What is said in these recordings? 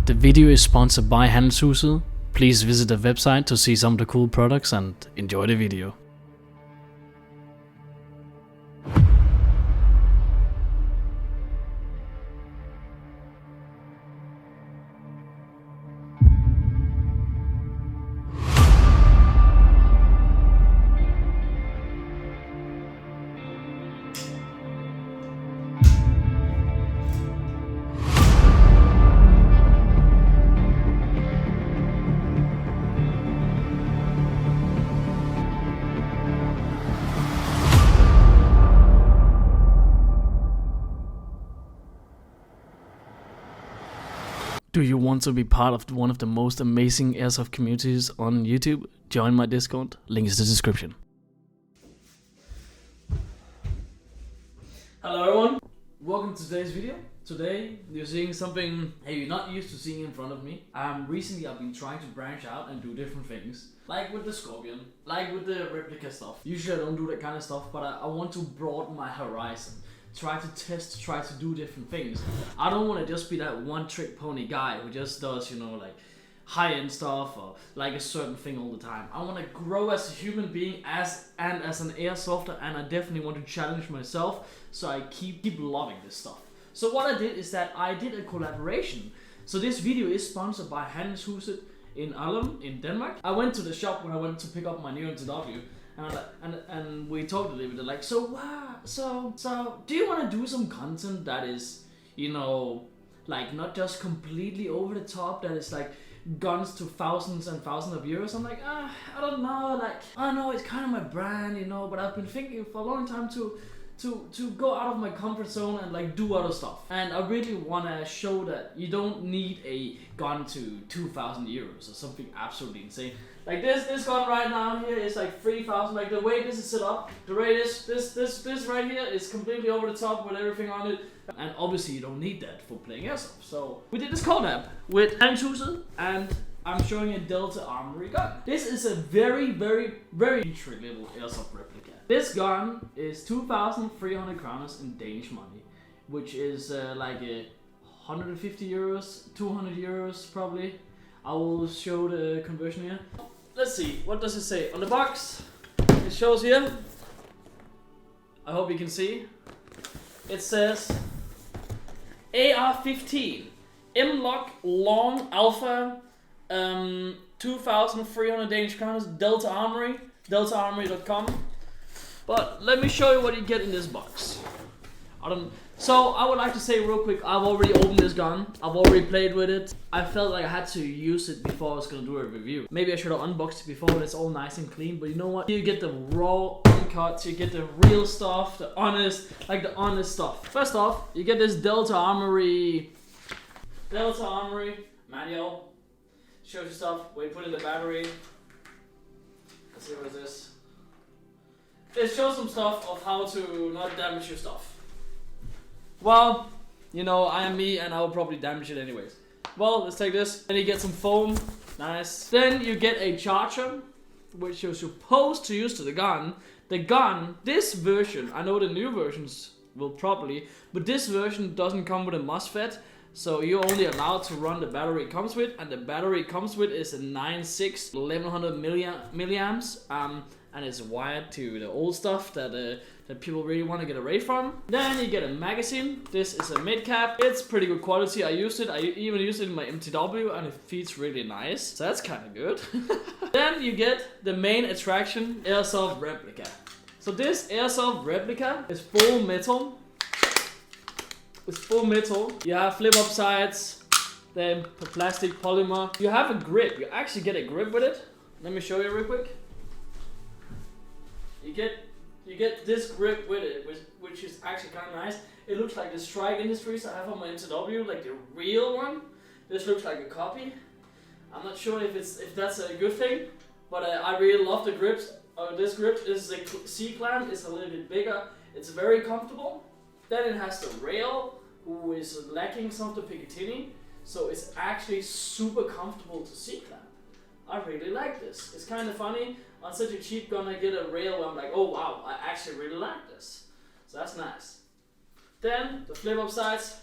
The video is sponsored by Handelshuset. Please visit the website to see some of the cool products and enjoy the video. Do you want to be part of one of the most amazing airsoft communities on YouTube? Join my Discord, link is in the description. Hello everyone, welcome to today's video. Today you're seeing something you're not used to seeing in front of me. Recently I've been trying to branch out and do different things, like with the Scorpion, like with the Replica stuff. Usually I don't do that kind of stuff, but I want to broaden my horizon. Try to test, try to do different things. I don't want to just be that one trick pony guy who just does, like high-end stuff or like a certain thing all the time. I want to grow as a human being as an airsofter, and I definitely want to challenge myself, so I keep loving this stuff. So what I did is that I did a collaboration. So this video is sponsored by Handelshuset in Alum in Denmark. I went to the shop when I went to pick up my new NTW. And we talked a little bit like, so do you want to do some content that is, like not just completely over the top, that is like guns to thousands and thousands of euros? I'm like, I don't know, like, I don't know, it's kind of my brand, but I've been thinking for a long time to go out of my comfort zone and like do other stuff. And I really want to show that you don't need a gun to 2,000 euros or something absolutely insane. Like this gun right now here is like 3,000. Like the way this is set up, the way this right here is completely over the top with everything on it. And obviously you don't need that for playing airsoft. So we did this collab with Handelshuset, and I'm showing a Delta Armory gun. This is a very entry level airsoft replica. This gun is 2,300 kroners in Danish money, which is like 150 euros, 200 euros probably. I will show the conversion here. Let's see, what does it say? On the box, it shows here. I hope you can see. It says AR-15 M-Lock Long Alpha 2,300 Danish crowns, Delta Armory, deltaarmory.com. But let me show you what you get in this box. So I would like to say real quick, I've already opened this gun. I've already played with it. I felt like I had to use it before I was gonna do a review. Maybe I should have unboxed it before, but it's all nice and clean. But you know what? You get the raw uncuts, you get the real stuff, the honest stuff. First off, you get this Delta Armory manual. Shows you stuff where you put in the battery. Let's see what is this. It shows some stuff of how to not damage your stuff. Well, I am me and I will probably damage it anyways. Well, let's take this. Then you get some foam. Nice. Then you get a charger, which you're supposed to use to the gun. The gun, this version, I know the new versions will probably, but this version doesn't come with a MOSFET. So you're only allowed to run the battery it comes with, and the battery it comes with is a 9.6 1100 milliamps, and it's wired to the old stuff that people really want to get away from. Then you get a magazine. This is a mid cap. It's pretty good quality. I used it. I even used it in my MTW, and it feels really nice. So that's kind of good. Then you get the main attraction, airsoft replica. So this airsoft replica is full metal. It's full metal. You have flip-up sides, then plastic polymer. You have a grip. You actually get a grip with it. Let me show you real quick. You get this grip with it, which is actually kind of nice. It looks like the Strike Industries I have on my NTW, like the real one. This looks like a copy. I'm not sure if that's a good thing, but I really love the grips. This grip is a C-clamp. It's a little bit bigger. It's very comfortable. Then it has the rail, who is lacking some of the Picatinny, so it's actually super comfortable to C-clamp. I really like this. It's kind of funny. On such a cheap gun, I get a rail where I'm like, oh wow, I actually really like this. So that's nice. Then the flip-up sides,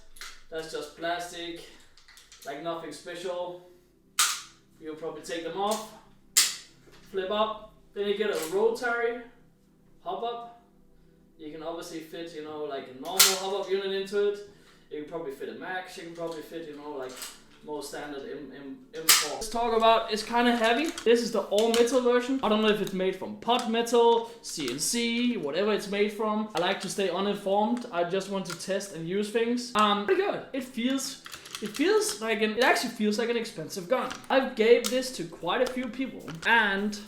that's just plastic. like nothing special. You'll probably take them off, flip up, then you get a rotary hop up. You can obviously fit, you know, like a normal hop up unit into it. You can probably fit a max, you can probably fit, you know, like more standard M4. Let's talk about, it's kind of heavy. This is the all metal version. I don't know if it's made from pot metal, CNC, whatever it's made from. I like to stay uninformed. I just want to test and use things. Pretty good. It actually feels like an expensive gun. I've gave this to quite a few people and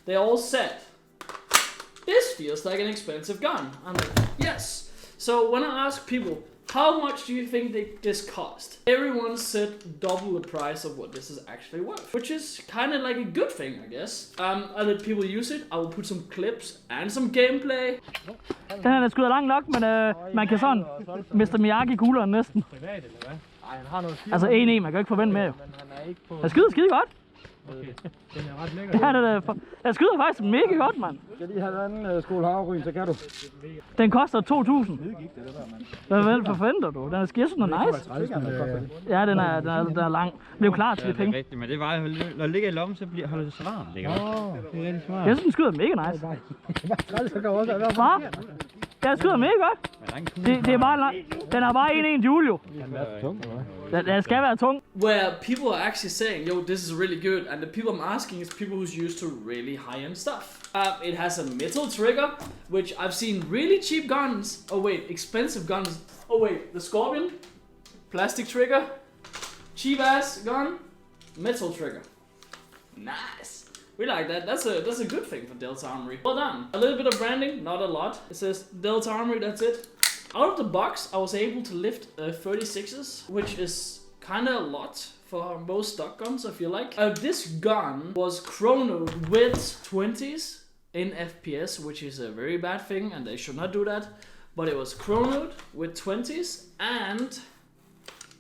they all said, this feels like an expensive gun. I'm like, yes. So when I ask people, how much do you think this cost? Everyone said double the price of what this is actually worth, which is kind of like a good thing, I guess. I let people use it. I will put some clips and some gameplay. Den her er skyder langt nok, men man kan sådan Mr. Miyagi-kugleren næsten. Altså 1-1, man kan ikke forvente mere jo. Den skyder skide godt. Okay. Den er ret lækker. Ja, den skyder faktisk mega godt, mand. Skal de have en skål havryn, så kan du. Den koster 2.000. Hvad forventer du? Den er skidsen og nice. Ja, den er lang. Det er jo klart til de penge. Rigtigt, men det var når det ligger i lommen, så holder det så varmt. Det er rigtig smart. Jeg synes, den skyder mega nice. Ja, den skyder mega godt. Det er bare den er bare 1-1 jule jo. Den skal være tung. Where people are actually saying, yo, this is really good, and the people I'm asking is people who's used to really high-end stuff. It has a metal trigger, which I've seen really cheap guns. Oh wait, expensive guns. Oh wait, the Scorpion, plastic trigger, cheap ass gun, metal trigger. Nice. We like that. That's a good thing for Delta Armory. Well done. A little bit of branding, not a lot. It says Delta Armory, that's it. Out of the box, I was able to lift 36s, which is kind of a lot for most stock guns, I feel like. This gun was chronoed with 20s in FPS, which is a very bad thing, and they should not do that. But it was chronoed with 20s, and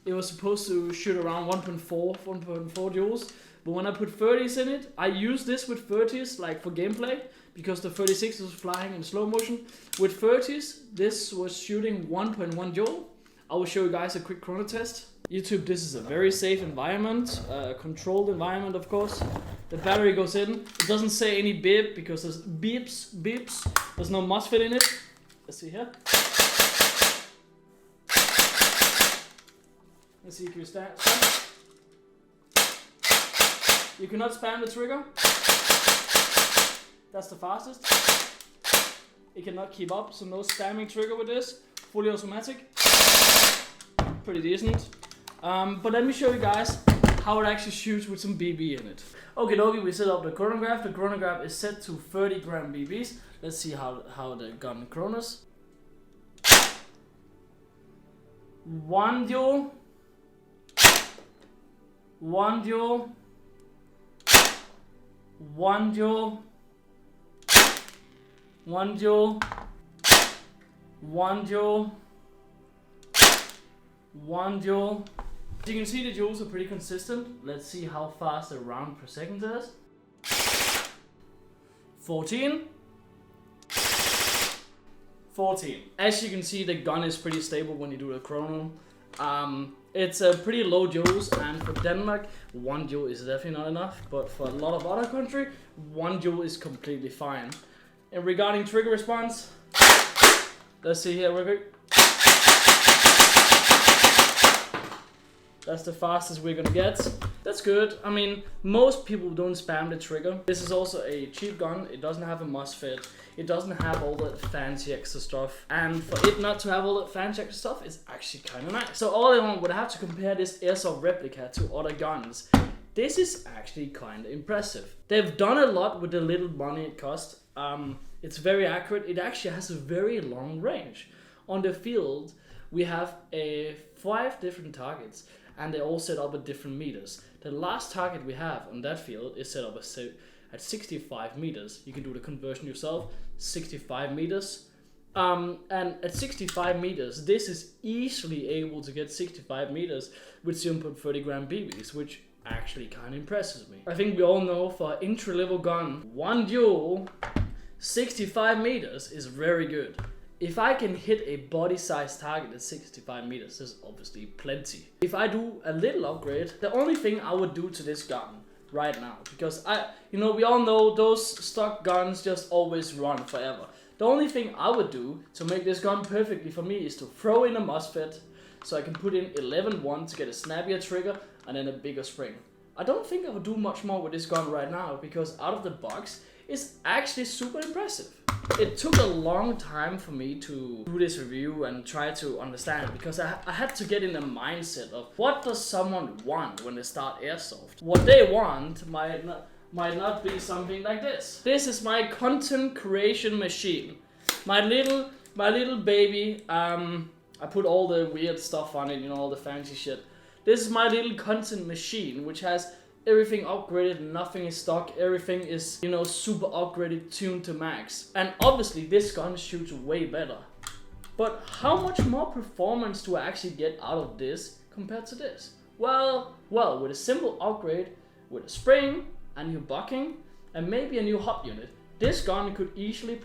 it was supposed to shoot around 1.4 joules. But when I put 30s in it, I used this with 30s like for gameplay, because the 36 was flying in slow motion. With 30s, this was shooting 1.1 joule. I will show you guys a quick chrono test. YouTube, this is a very safe environment, controlled environment of course. The battery goes in. It doesn't say any beep because there's beeps. There's no MOSFET in it. Let's see here. Let's see if you start. You cannot spam the trigger. That's the fastest. It cannot keep up, so no spamming trigger with this. Fully automatic. Pretty decent. But let me show you guys how it actually shoots with some BB in it. Okay, we set up the chronograph. The chronograph is set to 30 gram BBs. Let's see how the gun chronos. 1 joule. 1 joule. 1 joule. 1 joule. 1 joule. 1 joule. As you can see, the joules are pretty consistent. Let's see how fast a round per second is. 14. 14. As you can see, the gun is pretty stable when you do the chrono. It's a pretty low joules, and for Denmark, 1 joule is definitely not enough. But for a lot of other countries, 1 joule is completely fine. And regarding trigger response, let's see here real quick. That's the fastest we're gonna get. That's good. I mean, most people don't spam the trigger. This is also a cheap gun. It doesn't have a MOSFET. It doesn't have all that fancy extra stuff. And for it not to have all that fancy extra stuff is actually kind of nice. So all in all, would have to compare this Airsoft Replica to other guns. This is actually kind of impressive. They've done a lot with the little money it cost. It's very accurate. It actually has a very long range. On the field, we have 5 different targets, and they're all set up at different meters. The last target we have on that field is set up at 65 meters. You can do the conversion yourself, 65 meters. And at 65 meters, this is easily able to get 65 meters with 0.30 gram BBs, which actually kind of impresses me. I think we all know for an entry-level gun, 1 joule, 65 meters is very good. If I can hit a body size target at 65 meters, this is obviously plenty. If I do a little upgrade, the only thing I would do to this gun right now, because we all know those stock guns just always run forever. The only thing I would do to make this gun perfectly for me is to throw in a MOSFET, so I can put in 11-1 to get a snappier trigger and then a bigger spring. I don't think I would do much more with this gun right now, because out of the box, it's actually super impressive. It took a long time for me to do this review and try to understand, because I had to get in the mindset of what does someone want when they start airsoft. What they want might not be something like this. This is my content creation machine. My little baby. I put all the weird stuff on it, all the fancy shit. This is my little content machine, which has everything upgraded, nothing is stock, everything is, super upgraded, tuned to max. And obviously this gun shoots way better. But how much more performance do I actually get out of this compared to this? Well, with a simple upgrade, with a spring, a new bucking, and maybe a new hop unit, this gun could easily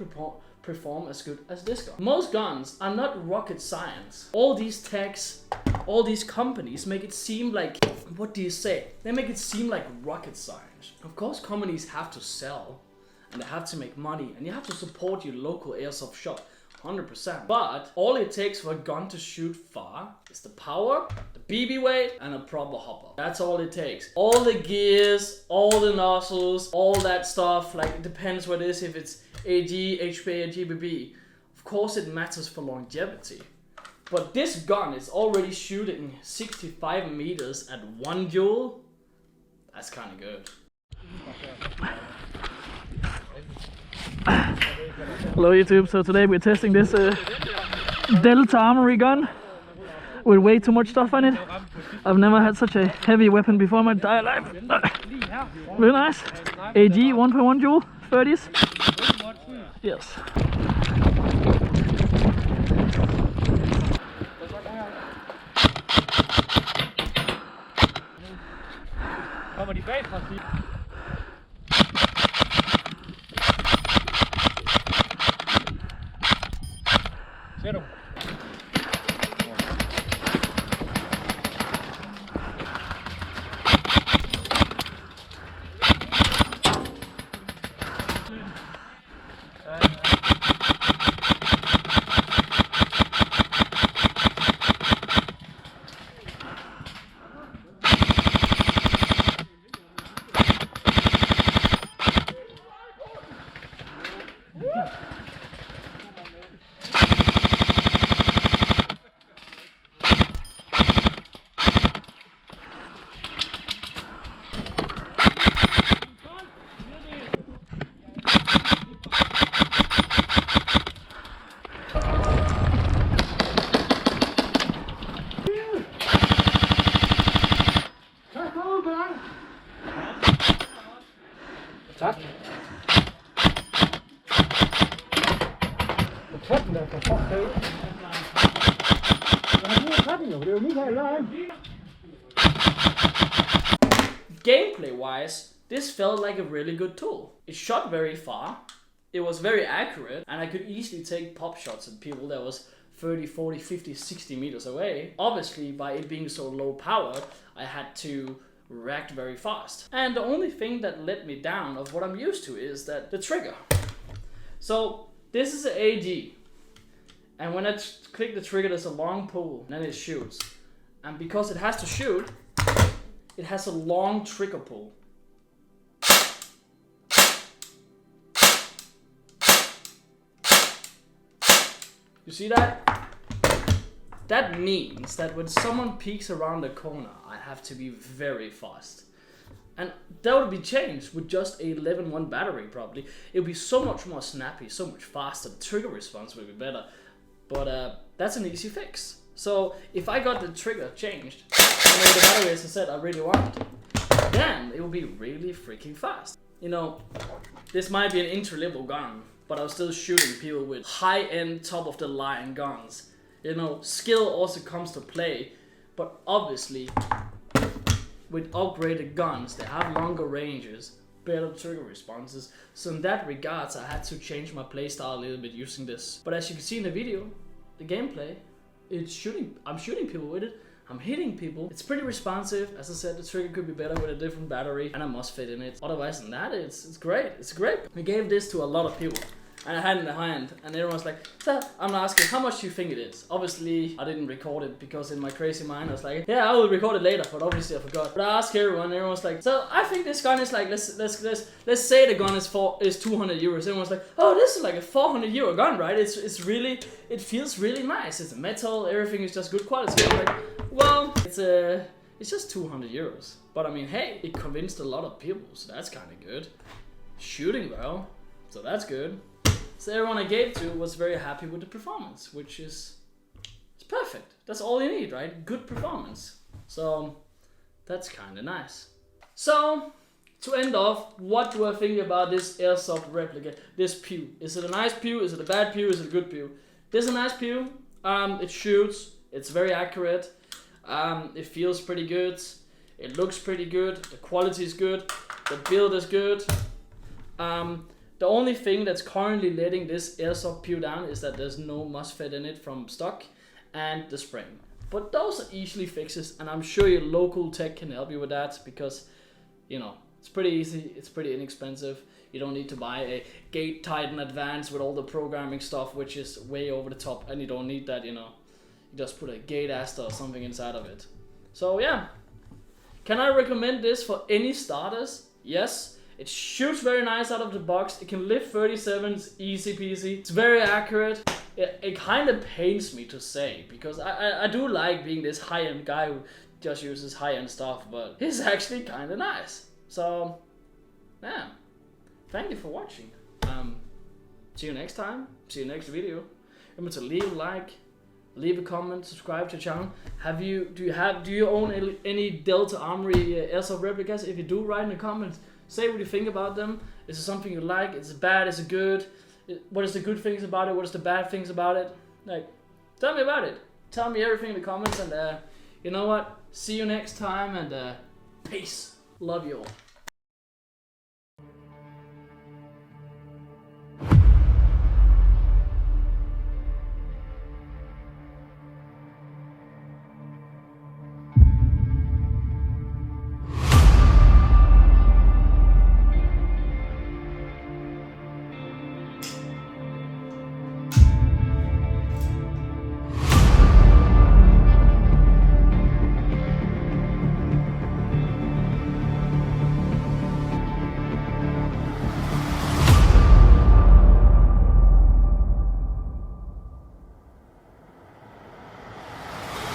perform as good as this gun. Most guns are not rocket science. All these techs, all these companies make it seem like, what do you say? They make it seem like rocket science. Of course, companies have to sell and they have to make money and you have to support your local airsoft shop 100%. But all it takes for a gun to shoot far is the power, the BB weight, and a proper hopper. That's all it takes. All the gears, all the nozzles, all that stuff, like it depends what it is, if it's AG, HP, and GBB. Of course it matters for longevity. But this gun is already shooting 65 meters at 1 joule. That's kind of good. Hello YouTube, so today we're testing this Delta Armory gun with way too much stuff on it. I've never had such a heavy weapon before in my entire life. Very nice. AG 1.1 joule, 30s. Yes. Kommer de bagfra? Ser du? Tak. Tætten der for fuck sake. Jeg har lige tætten jo, det er jo Michael der. Gameplay wise, this felt like a really good tool. It shot very far, it was very accurate, and I could easily take pop shots at people that was 30, 40, 50, 60 meters away. Obviously, by it being so low powered, I had to react very fast. And the only thing that let me down of what I'm used to is that the trigger. So this is an AG, and when I click the trigger, there's a long pull, and then it shoots. And because it has to shoot, it has a long trigger pull. You see that? That means that when someone peeks around the corner, I have to be very fast. And that would be changed with just a 11-1 battery probably. It would be so much more snappy, so much faster, the trigger response would be better. But that's an easy fix. So if I got the trigger changed, and the battery, as I said, I really want, then it will be really freaking fast. You know, this might be an entry-level gun, but I was still shooting people with high-end, top-of-the-line guns. You know, skill also comes to play, but obviously, with upgraded guns, they have longer ranges, better trigger responses. So in that regards, I had to change my playstyle a little bit using this. But as you can see in the video, the gameplay, I'm shooting people with it. I'm hitting people. It's pretty responsive. As I said, the trigger could be better with a different battery and a MOSFET in it. Otherwise than that, it's great. It's great. We gave this to a lot of people. And I had it in the hand, and everyone's like, so I'm asking, how much do you think it is? Obviously, I didn't record it because in my crazy mind, I was like, yeah, I will record it later, but obviously I forgot. But I asked everyone, and everyone's like, so I think this gun is like, let's say the gun is 200 euros. Everyone's like, oh, this is like a 400 euro gun, right? It feels really nice. It's metal, everything is just good quality. I'm like, well, it's just 200 euros. But I mean, hey, it convinced a lot of people, so that's kind of good. Shooting well, so that's good. So everyone I gave to was very happy with the performance, which is it's perfect. That's all you need, right? Good performance. So that's kind of nice. So to end off, what do I think about this airsoft replica? This pew. Is it a nice pew? Is it a bad pew? Is it a good pew? This is a nice pew. It shoots. It's very accurate. It feels pretty good. It looks pretty good. The quality is good. The build is good. The only thing that's currently letting this airsoft pew down is that there's no MOSFET in it from stock and the spring. But those are easily fixes, and I'm sure your local tech can help you with that because, you know, it's pretty easy, it's pretty inexpensive. You don't need to buy a Gate Titan Advance with all the programming stuff, which is way over the top, and you don't need that, you know. You just put a Gate Aster or something inside of it. So yeah, can I recommend this for any starters? Yes. It shoots very nice out of the box. It can lift 37s, easy peasy. It's very accurate. It kind of pains me to say because I do like being this high-end guy who just uses high-end stuff, but it's actually kind of nice. So, yeah. Thank you for watching. See you next time. See you next video. Remember to leave a like, leave a comment, subscribe to the channel. Do you own any Delta Armory Airsoft replicas? If you do, write in the comments. Say what you think about them. Is it something you like? Is it bad? Is it good? What is the good things about it? What is the bad things about it? Like, tell me about it. Tell me everything in the comments, and you know what? See you next time, and peace. Love you all.